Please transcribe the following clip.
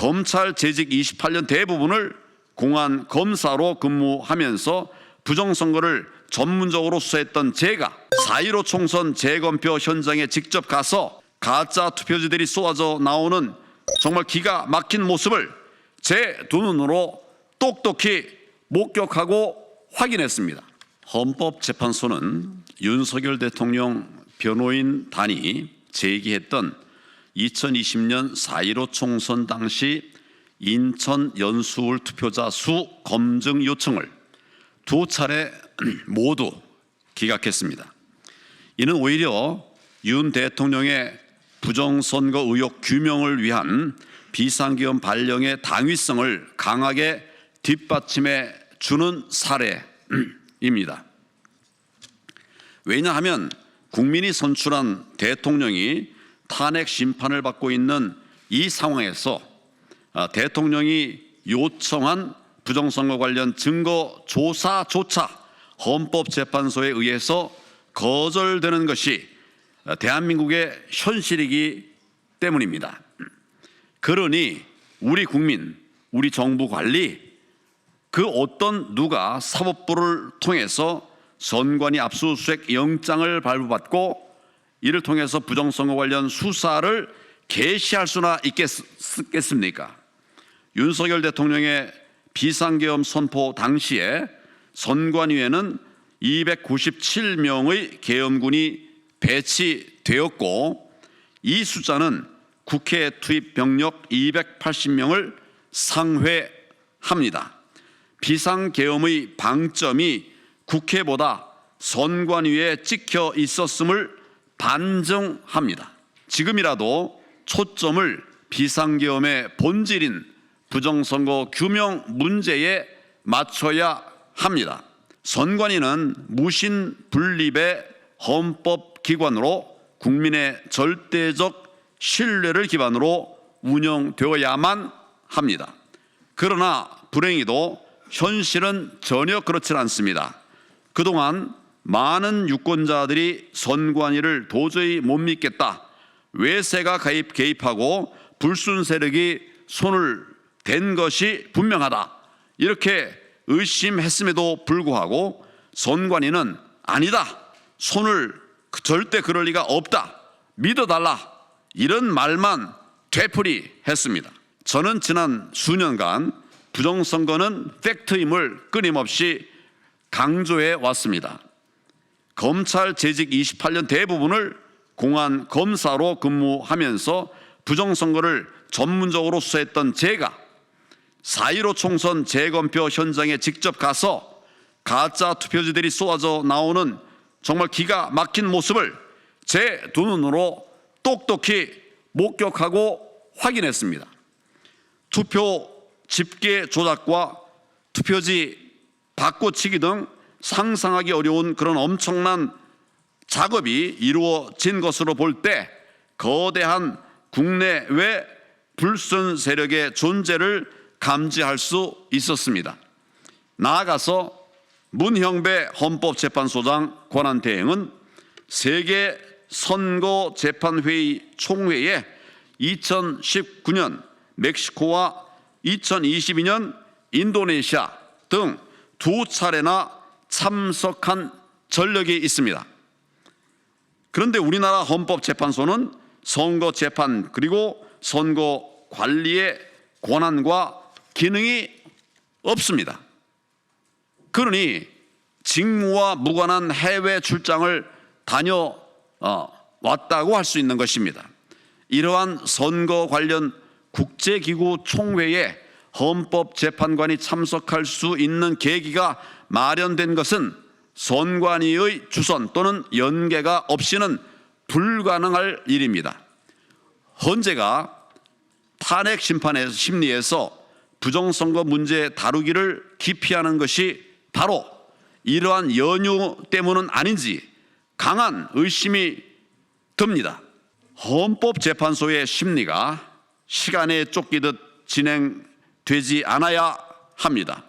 검찰 재직 28년 대부분을 공안 검사로 근무하면서 부정선거를 전문적으로 수사했던 제가 4.15 총선 재검표 현장에 직접 가서 가짜 투표지들이 쏟아져 나오는 정말 기가 막힌 모습을 제 두 눈으로 똑똑히 목격하고 확인했습니다. 헌법재판소는 윤석열 대통령 변호인단이 제기했던 2020년 4.15 총선 당시 인천 연수울 투표자 수 검증 요청을 두 차례 모두 기각했습니다. 이는 오히려 윤 대통령의 부정선거 의혹 규명을 위한 비상계엄 발령의 당위성을 강하게 뒷받침해 주는 사례입니다. 왜냐하면 국민이 선출한 대통령이 탄핵 심판을 받고 있는 이 상황에서 대통령이 요청한 부정선거 관련 증거 조사조차 헌법재판소에 의해서 거절되는 것이 대한민국의 현실이기 때문입니다. 그러니 우리 국민, 우리 정부 관리, 그 어떤 누가 사법부를 통해서 선관위 압수수색 영장을 발부받고 이를 통해서 부정선거 관련 수사를 개시할 수나 있겠습니까? 윤석열 대통령의 비상계엄 선포 당시에 선관위에는 297명의 계엄군이 배치되었고 이 숫자는 국회 투입 병력 280명을 상회합니다. 비상계엄의 방점이 국회보다 선관위에 찍혀 있었음을 반증합니다. 지금이라도 초점을 비상계엄의 본질인 부정선거 규명 문제에 맞춰야 합니다. 선관위는 무신 분립의 헌법기관으로 국민의 절대적 신뢰를 기반으로 운영되어야만 합니다. 그러나 불행히도 현실은 전혀 그렇지 않습니다. 그동안 많은 유권자들이 선관위를 도저히 못 믿겠다, 외세가 개입하고 불순 세력이 손을 댄 것이 분명하다, 이렇게 의심했음에도 불구하고 선관위는 아니다, 손을 절대 그럴 리가 없다, 믿어달라, 이런 말만 되풀이했습니다. 저는 지난 수년간 부정선거는 팩트임을 끊임없이 강조해 왔습니다. 검찰 재직 28년 대부분을 공안 검사로 근무하면서 부정선거를 전문적으로 수사했던 제가 4.15 총선 재검표 현장에 직접 가서 가짜 투표지들이 쏟아져 나오는 정말 기가 막힌 모습을 제 두 눈으로 똑똑히 목격하고 확인했습니다. 투표 집계 조작과 투표지 바꿔치기 등 상상하기 어려운 그런 엄청난 작업이 이루어진 것으로 볼 때 거대한 국내외 불순 세력의 존재를 감지할 수 있었습니다. 나아가서 문형배 헌법재판소장 권한대행은 세계 선거재판회의 총회에 2019년 멕시코와 2022년 인도네시아 등 두 차례나 참석한 전력이 있습니다. 그런데 우리나라 헌법재판소는 선거재판 그리고 선거 관리의 권한과 기능이 없습니다. 그러니 직무와 무관한 해외 출장을 다녀왔다고 할 수 있는 것입니다. 이러한 선거 관련 국제기구 총회에 헌법재판관이 참석할 수 있는 계기가 마련된 것은 선관위의 주선 또는 연계가 없이는 불가능할 일입니다. 헌재가 탄핵 심리에서 부정선거 문제 다루기를 기피하는 것이 바로 이러한 연유 때문은 아닌지 강한 의심이 듭니다. 헌법재판소의 심리가 시간에 쫓기듯 진행되지 않아야 합니다.